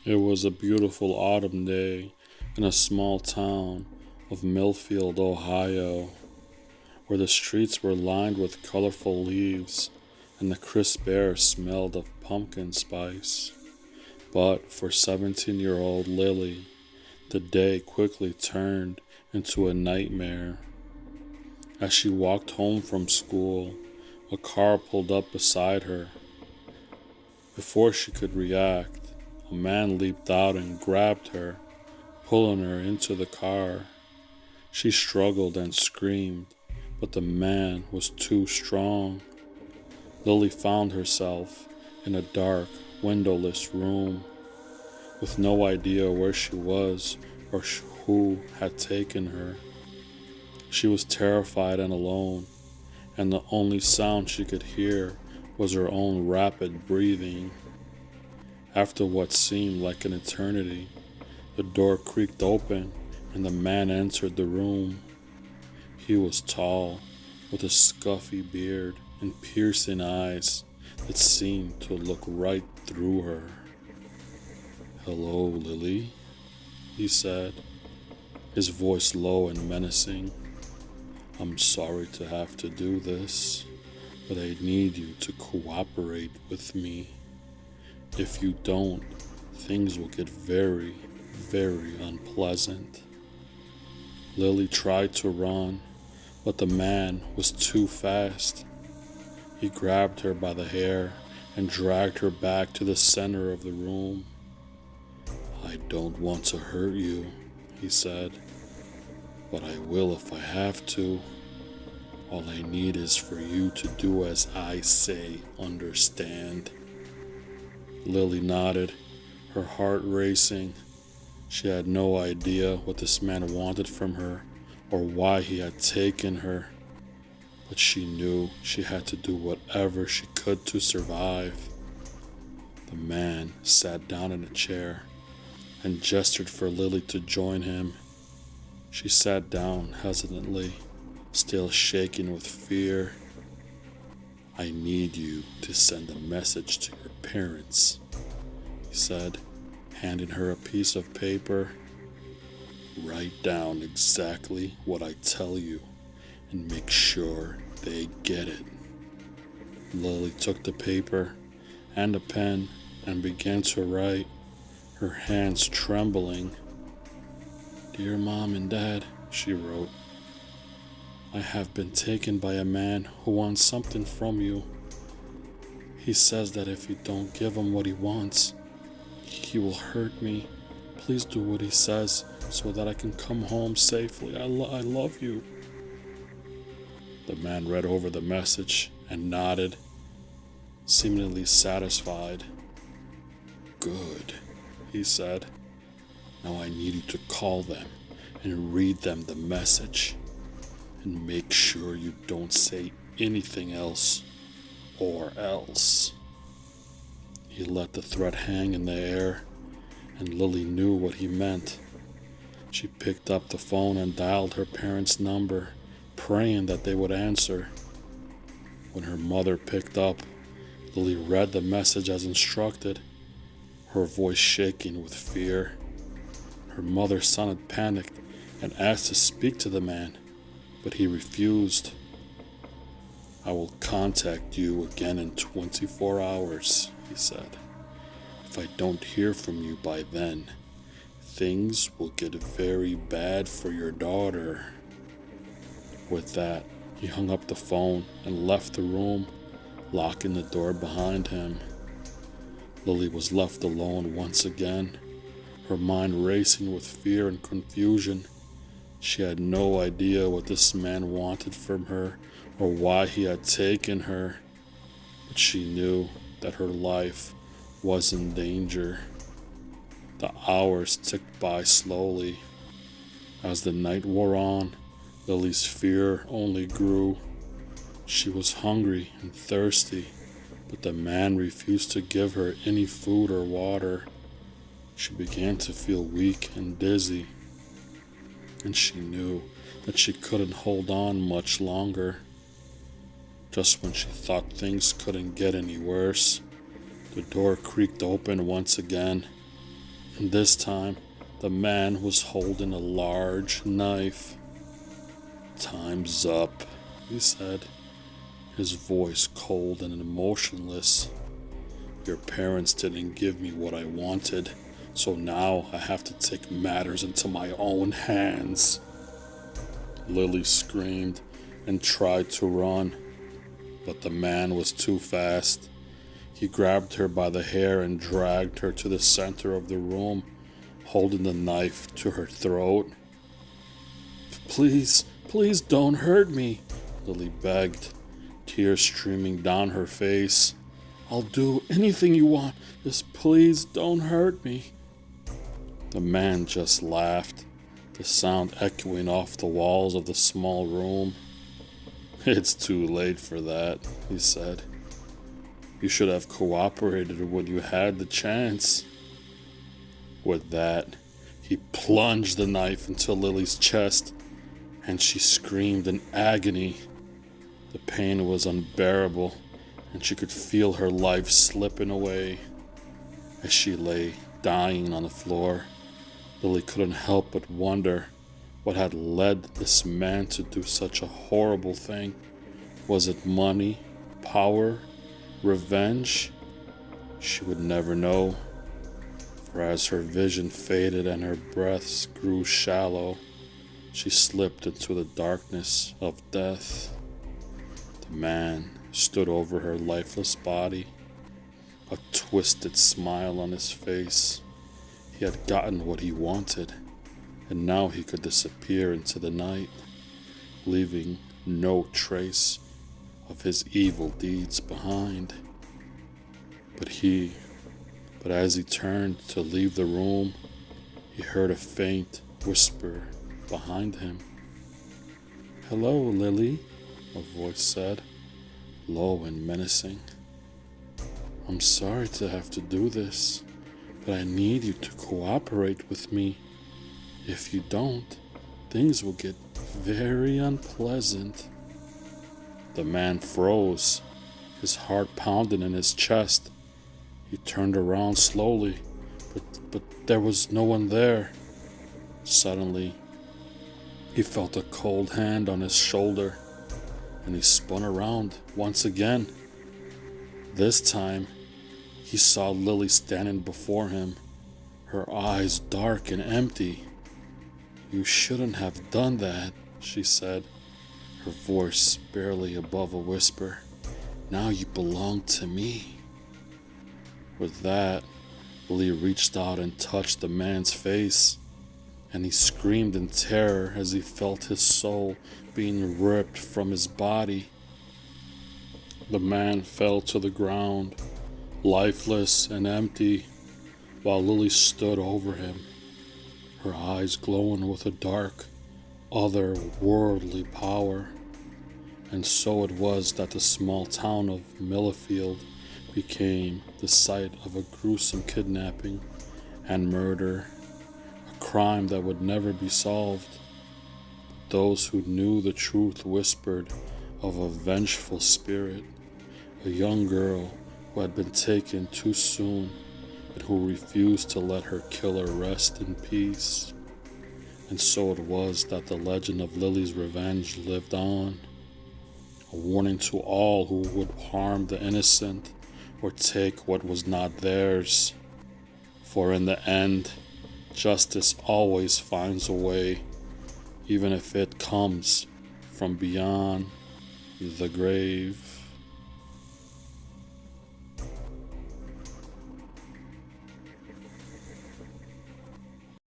It was a beautiful autumn day in a small town of Millfield, Ohio, where the streets were lined with colorful leaves and the crisp air smelled of pumpkin spice. But for 17-year-old Lily, the day quickly turned into a nightmare. As she walked home from school, a car pulled up beside her. Before she could react, a man leaped out and grabbed her, pulling her into the car. She struggled and screamed, but the man was too strong. Lily found herself in a dark, windowless room, with no idea where she was or who had taken her. She was terrified and alone, and the only sound she could hear was her own rapid breathing. After what seemed like an eternity, the door creaked open and the man entered the room. He was tall, with a scuffy beard and piercing eyes that seemed to look right through her. "Hello, Lily," he said, his voice low and menacing. "I'm sorry to have to do this, but I need you to cooperate with me. If you don't, things will get very, very unpleasant." Lily tried to run, but the man was too fast. He grabbed her by the hair and dragged her back to the center of the room. "I don't want to hurt you," he said, "but I will if I have to. All I need is for you to do as I say, understand?" Lily nodded, her heart racing. She had no idea what this man wanted from her or why he had taken her, but she knew she had to do whatever she could to survive. The man sat down in a chair and gestured for Lily to join him. She sat down hesitantly, still shaking with fear. "I need you to send a message to your parents," he said, handing her a piece of paper. "Write down exactly what I tell you and make sure they get it." Lily took the paper and a pen and began to write, her hands trembling. "Dear Mom and Dad," she wrote, "I have been taken by a man who wants something from you. He says that if you don't give him what he wants, he will hurt me. Please do what he says so that I can come home safely. I love you." The man read over the message and nodded, seemingly satisfied. "Good," he said. "Now I need you to call them and read them the message. And make sure you don't say anything else, or else." He let the threat hang in the air, and Lily knew what he meant. She picked up the phone and dialed her parents' number, praying that they would answer. When her mother picked up, Lily read the message as instructed, her voice shaking with fear. Her mother sounded panicked and asked to speak to the man, but he refused. "I will contact you again in 24 hours, he said. "If I don't hear from you by then, things will get very bad for your daughter." With that, he hung up the phone and left the room, locking the door behind him. Lily was left alone once again, her mind racing with fear and confusion. She had no idea what this man wanted from her or why he had taken her, but she knew that her life was in danger. The hours ticked by slowly. As the night wore on, Lily's fear only grew. She was hungry and thirsty, but the man refused to give her any food or water. She began to feel weak and dizzy, and she knew that she couldn't hold on much longer. Just when she thought things couldn't get any worse, the door creaked open once again. And this time, the man was holding a large knife. "Time's up," he said, his voice cold and emotionless. "Your parents didn't give me what I wanted, so now I have to take matters into my own hands." Lily screamed and tried to run, but the man was too fast. He grabbed her by the hair and dragged her to the center of the room, holding the knife to her throat. "Please, please don't hurt me," Lily begged, tears streaming down her face. "I'll do anything you want, just please don't hurt me." The man just laughed, the sound echoing off the walls of the small room. "It's too late for that," he said. "You should have cooperated when you had the chance." With that, he plunged the knife into Lily's chest, and she screamed in agony. The pain was unbearable, and she could feel her life slipping away. As she lay dying on the floor, Lily couldn't help but wonder what had led this man to do such a horrible thing. Was it money, power, revenge? She would never know. For as her vision faded and her breaths grew shallow, she slipped into the darkness of death. The man stood over her lifeless body, a twisted smile on his face. He had gotten what he wanted, and now he could disappear into the night, leaving no trace of his evil deeds behind. But as he turned to leave the room, he heard a faint whisper behind him. "Hello, Lily," a voice said, low and menacing. "I'm sorry to have to do this, but I need you to cooperate with me. If you don't, things will get very unpleasant." The man froze, his heart pounding in his chest. He turned around slowly, but there was no one there. Suddenly, he felt a cold hand on his shoulder, and he spun around once again. This time, he saw Lily standing before him, her eyes dark and empty. "You shouldn't have done that," she said, her voice barely above a whisper. "Now you belong to me." With that, Lily reached out and touched the man's face, and he screamed in terror as he felt his soul being ripped from his body. The man fell to the ground, lifeless and empty, while Lily stood over him, her eyes glowing with a dark, otherworldly power. And so it was that the small town of Millfield became the site of a gruesome kidnapping and murder, a crime that would never be solved. Those who knew the truth whispered of a vengeful spirit, a young girl who had been taken too soon and who refused to let her killer rest in peace. And so it was that the legend of Lily's revenge lived on, a warning to all who would harm the innocent or take what was not theirs. For in the end, justice always finds a way, even if it comes from beyond the grave.